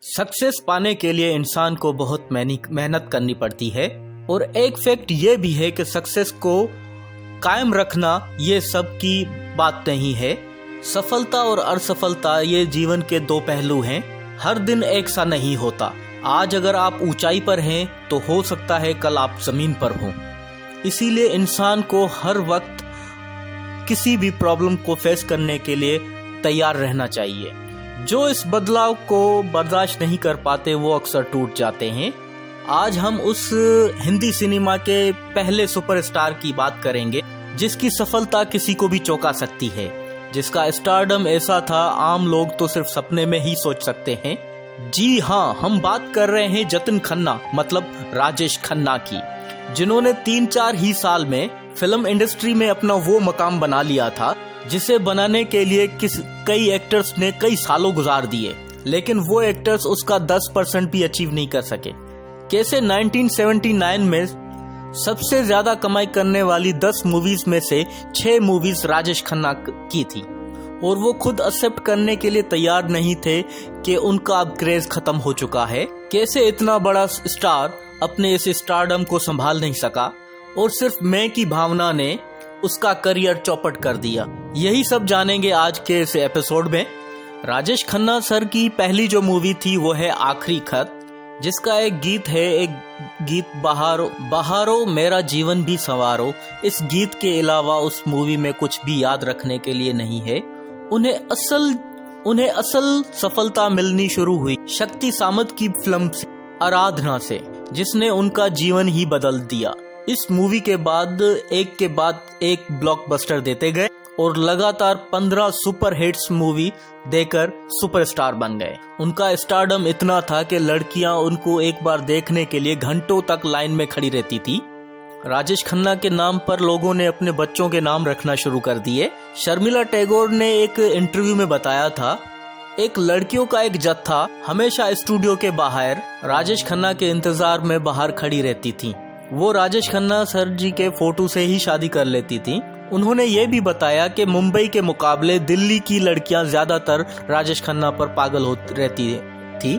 Success पाने के लिए इंसान को बहुत मेहनत करनी पड़ती है और एक फैक्ट ये भी है कि सक्सेस को कायम रखना ये सब की बात नहीं है। सफलता और असफलता ये जीवन के दो पहलू हैं। हर दिन एक सा नहीं होता। आज अगर आप ऊंचाई पर हैं तो हो सकता है कल आप जमीन पर हों। इसीलिए इंसान को हर वक्त किसी भी प्रॉब्लम को फेस करने के लिए तैयार रहना चाहिए। जो इस बदलाव को बर्दाश्त नहीं कर पाते वो अक्सर टूट जाते हैं। आज हम उस हिंदी सिनेमा के पहले सुपरस्टार की बात करेंगे जिसकी सफलता किसी को भी चौंका सकती है, जिसका स्टारडम ऐसा था आम लोग तो सिर्फ सपने में ही सोच सकते हैं। जी हाँ, हम बात कर रहे हैं जतिन खन्ना मतलब राजेश खन्ना की, जिन्होंने 3-4 ही साल में फिल्म इंडस्ट्री में अपना वो मकाम बना लिया था जिसे बनाने के लिए कई एक्टर्स ने कई सालों गुजार दिए, लेकिन वो एक्टर्स उसका 10% भी अचीव नहीं कर सके। कैसे 1979 में सबसे ज्यादा कमाई करने वाली 10 मूवीज में से 6 मूवीज राजेश खन्ना की थी और वो खुद एक्सेप्ट करने के लिए तैयार नहीं थे कि उनका अब क्रेज खत्म हो चुका है। कैसे इतना बड़ा स्टार अपने इस स्टारडम को संभाल नहीं सका और सिर्फ मैं की भावना ने उसका करियर चौपट कर दिया। यही सब जानेंगे आज के इस एपिसोड में। राजेश खन्ना सर की पहली जो मूवी थी वो है आखिरी खत, जिसका एक गीत बहारो मेरा जीवन भी संवारो। इस गीत के अलावा उस मूवी में कुछ भी याद रखने के लिए नहीं है। उन्हें असल सफलता मिलनी शुरू हुई शक्ति सामंत की फिल्म से, आराधना से, जिसने उनका जीवन ही बदल दिया। इस मूवी के बाद एक ब्लॉकबस्टर देते गए और लगातार 15 सुपर हिट्स मूवी देकर सुपरस्टार बन गए। उनका स्टारडम इतना था कि लड़कियां उनको एक बार देखने के लिए घंटों तक लाइन में खड़ी रहती थी। राजेश खन्ना के नाम पर लोगों ने अपने बच्चों के नाम रखना शुरू कर दिए। शर्मिला टैगोर ने एक इंटरव्यू में बताया था, एक लड़कियों का एक जत्था हमेशा स्टूडियो के बाहर राजेश खन्ना के इंतजार में बाहर खड़ी रहती थी। वो राजेश खन्ना सर जी के फोटो से ही शादी कर लेती थी। उन्होंने ये भी बताया कि मुंबई के मुकाबले दिल्ली की लड़कियां ज्यादातर राजेश खन्ना पर पागल हो रहती थी।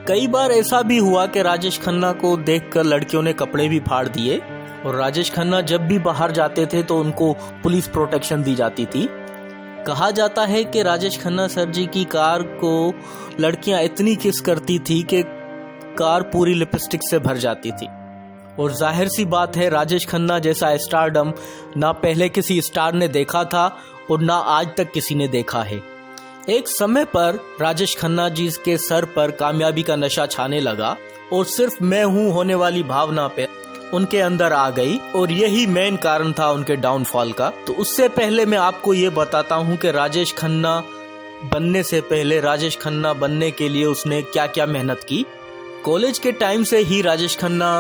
कई बार ऐसा भी हुआ कि राजेश खन्ना को देखकर लड़कियों ने कपड़े भी फाड़ दिए और राजेश खन्ना जब भी बाहर जाते थे तो उनको पुलिस प्रोटेक्शन दी जाती थी। कहा जाता है कि राजेश खन्ना सर जी की कार को लड़कियां इतनी किस करती थी कि कार पूरी लिपस्टिक से भर जाती थी। और जाहिर सी बात है, राजेश खन्ना जैसा स्टारडम ना पहले किसी स्टार ने देखा था और ना आज तक किसी ने देखा है। एक समय पर राजेश खन्ना जी के सर पर कामयाबी का नशा छाने लगा और सिर्फ मैं हूँ होने वाली भावना पे उनके अंदर आ गई और यही मेन कारण था उनके डाउनफॉल का। तो उससे पहले मैं आपको ये बताता हूँ कि राजेश खन्ना बनने से पहले राजेश खन्ना बनने के लिए उसने क्या क्या मेहनत की। कॉलेज के टाइम से ही राजेश खन्ना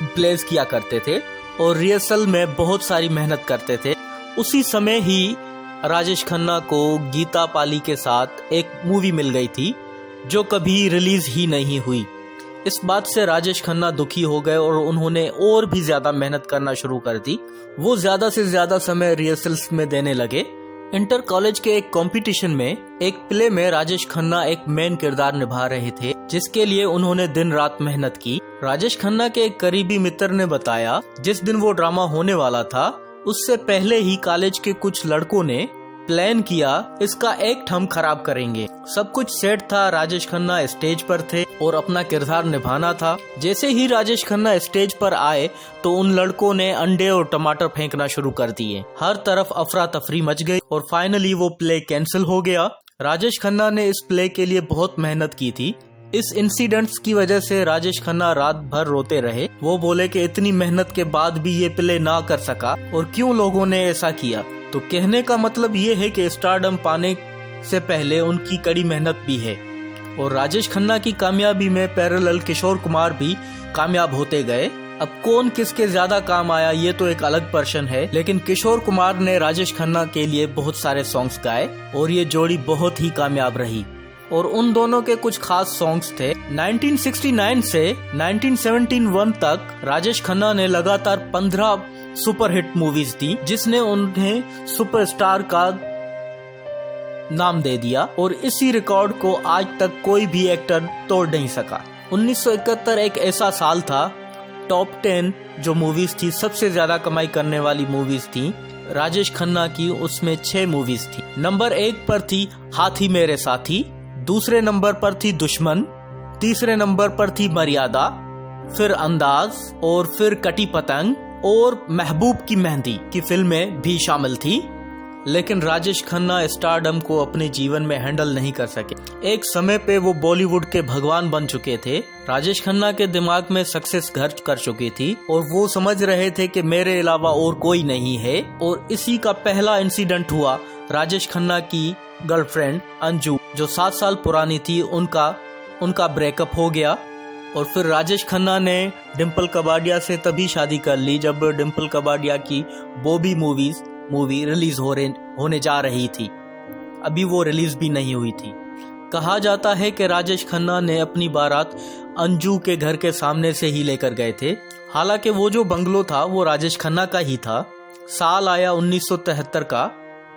प्लेस किया करते थे और रिहर्सल में बहुत सारी मेहनत करते थे। उसी समय ही राजेश खन्ना को गीता पाली के साथ एक मूवी मिल गई थी जो कभी रिलीज ही नहीं हुई। इस बात से राजेश खन्ना दुखी हो गए और उन्होंने और भी ज्यादा मेहनत करना शुरू कर दी। वो ज्यादा से ज्यादा समय रिहर्सल्स में देने लगे। इंटर कॉलेज के एक कंपटीशन में एक प्ले में राजेश खन्ना एक मेन किरदार निभा रहे थे, जिसके लिए उन्होंने दिन रात मेहनत की। राजेश खन्ना के एक करीबी मित्र ने बताया, जिस दिन वो ड्रामा होने वाला था उससे पहले ही कॉलेज के कुछ लड़कों ने प्लान किया इसका एक्ट हम खराब करेंगे। सब कुछ सेट था, राजेश खन्ना स्टेज पर थे और अपना किरदार निभाना था। जैसे ही राजेश खन्ना स्टेज पर आए तो उन लड़कों ने अंडे और टमाटर फेंकना शुरू कर दिए। हर तरफ अफरा तफरी मच गई और फाइनली वो प्ले कैंसिल हो गया। राजेश खन्ना ने इस प्ले के लिए बहुत मेहनत की थी। इस इंसिडेंट्स की वजह से राजेश खन्ना रात भर रोते रहे। वो बोले कि इतनी मेहनत के बाद भी ये प्ले ना कर सका और क्यों लोगों ने ऐसा किया। तो कहने का मतलब ये है कि स्टारडम पाने से पहले उनकी कड़ी मेहनत भी है। और राजेश खन्ना की कामयाबी में पैरेलल किशोर कुमार भी कामयाब होते गए। अब कौन किसके ज्यादा काम आया ये तो एक अलग प्रश्न है, लेकिन किशोर कुमार ने राजेश खन्ना के लिए बहुत सारे सॉन्ग्स गाए और ये जोड़ी बहुत ही कामयाब रही। और उन दोनों के कुछ खास सॉन्ग्स थे। 1969 से 1971 तक राजेश खन्ना ने लगातार 15 सुपरहिट मूवीज दी, जिसने उन्हें सुपरस्टार का नाम दे दिया और इसी रिकॉर्ड को आज तक कोई भी एक्टर तोड़ नहीं सका। 1971 एक ऐसा साल था, टॉप 10 जो मूवीज थी, सबसे ज्यादा कमाई करने वाली मूवीज थी राजेश खन्ना की, उसमें 6 मूवीज थी। नंबर 1 पर थी हाथी मेरे साथी, दूसरे नंबर पर थी दुश्मन, तीसरे नंबर पर थी मर्यादा, फिर अंदाज और फिर कटी पतंग और महबूब की मेहंदी की फिल्में भी शामिल थी। लेकिन राजेश खन्ना स्टारडम को अपने जीवन में हैंडल नहीं कर सके। एक समय पे वो बॉलीवुड के भगवान बन चुके थे। राजेश खन्ना के दिमाग में सक्सेस घर कर चुकी थी और वो समझ रहे थे कि मेरे अलावा और कोई नहीं है। और इसी का पहला इंसिडेंट हुआ, राजेश खन्ना की गर्लफ्रेंड अंजू जो 7 साल पुरानी थी, उनका ब्रेकअप हो गया। और फिर राजेश खन्ना ने डिम्पल कबाडिया से तभी शादी कर ली जब डिम्पल कबाडिया की बॉबी मूवी रिलीज होने जा रही थी। अभी वो रिलीज भी नहीं हुई थी। कहा जाता है कि राजेश खन्ना ने अपनी बारात अंजू के घर के सामने से ही लेकर गए थे। हालांकि वो जो बंगलो था वो राजेश खन्ना का ही था। साल आया 1973 का,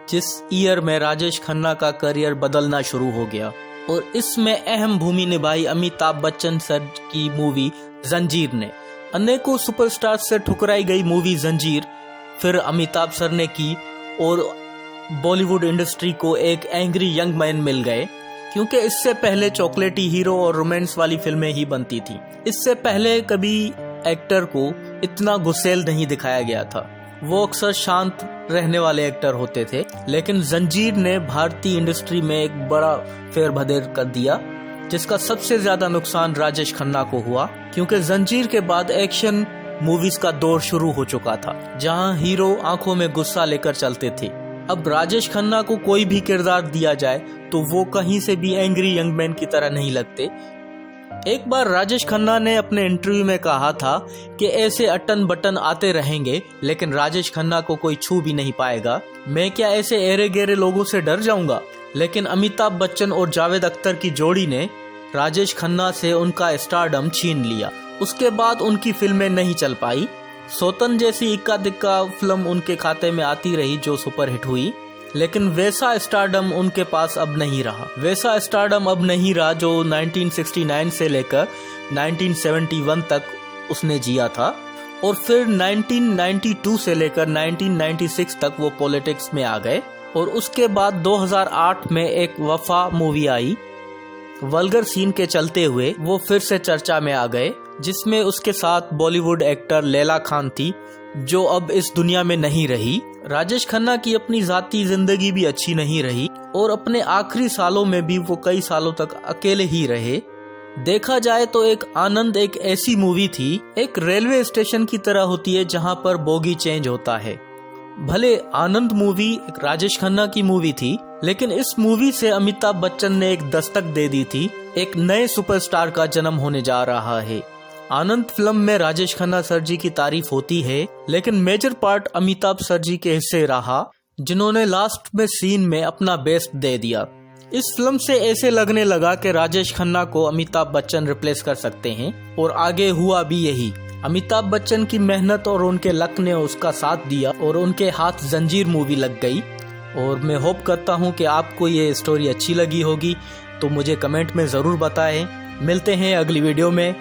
जिस ईयर में राजेश खन्ना का करियर बदलना शुरू हो गया और इसमें अहम भूमि निभाई अमिताभ बच्चन सर की मूवी जंजीर ने। अनेकों सुपरस्टार से ठुकराई गई मूवी जंजीर फिर अमिताभ सर ने की और बॉलीवुड इंडस्ट्री को एक एंग्री यंग मैन मिल गए, क्योंकि इससे पहले चॉकलेटी हीरो और रोमांस वाली फिल्में ही बनती थी। इससे पहले कभी एक्टर को इतना गुस्सेल नहीं दिखाया गया था, वो अक्सर शांत रहने वाले एक्टर होते थे। लेकिन जंजीर ने भारतीय इंडस्ट्री में एक बड़ा फेरबदल कर दिया, जिसका सबसे ज्यादा नुकसान राजेश खन्ना को हुआ, क्योंकि जंजीर के बाद एक्शन मूवीज का दौर शुरू हो चुका था, जहां हीरो आंखों में गुस्सा लेकर चलते थे। अब राजेश खन्ना को कोई भी किरदार दिया जाए तो वो कहीं से भी एंग्री यंग मैन की तरह नहीं लगते। एक बार राजेश खन्ना ने अपने इंटरव्यू में कहा था कि ऐसे अटन बटन आते रहेंगे लेकिन राजेश खन्ना को कोई छू भी नहीं पाएगा। मैं क्या ऐसे एरे गेरे लोगों से डर जाऊंगा? लेकिन अमिताभ बच्चन और जावेद अख्तर की जोड़ी ने राजेश खन्ना से उनका स्टारडम छीन लिया। उसके बाद उनकी फिल्में नहीं चल पाई। सौतन जैसी इक्का दिक्का फिल्म उनके खाते में आती रही जो सुपरहिट हुई, लेकिन वैसा स्टारडम उनके पास अब नहीं रहा। वैसा स्टारडम अब नहीं रहा जो 1969 से लेकर 1971 तक उसने जिया था। और फिर 1992 से लेकर 1996 तक वो पॉलिटिक्स में आ गए। और उसके बाद 2008 में एक वफा मूवी आई, वल्गर सीन के चलते हुए वो फिर से चर्चा में आ गए, जिसमें उसके साथ बॉलीवुड एक्टर लैला खान थी, जो अब इस दुनिया में नहीं रही। राजेश खन्ना की अपनी जाती जिंदगी भी अच्छी नहीं रही और अपने आखिरी सालों में भी वो कई सालों तक अकेले ही रहे। देखा जाए तो एक आनंद एक ऐसी मूवी थी, एक रेलवे स्टेशन की तरह होती है जहां पर बोगी चेंज होता है। भले आनंद मूवी एक राजेश खन्ना की मूवी थी, लेकिन इस मूवी से अमिताभ बच्चन ने एक दस्तक दे दी थी, एक नए सुपरस्टार का जन्म होने जा रहा है। आनंद फिल्म में राजेश खन्ना सर जी की तारीफ होती है, लेकिन मेजर पार्ट अमिताभ सर जी के हिस्से रहा, जिन्होंने लास्ट में सीन में अपना बेस्ट दे दिया। इस फिल्म से ऐसे लगने लगा कि राजेश खन्ना को अमिताभ बच्चन रिप्लेस कर सकते हैं और आगे हुआ भी यही। अमिताभ बच्चन की मेहनत और उनके लक ने उसका साथ दिया और उनके हाथ जंजीर मूवी लग गई। और मैं होप करता हूँ कि आपको ये स्टोरी अच्छी लगी होगी, तो मुझे कमेंट में ज़रूर बताएं। मिलते हैं अगली वीडियो में।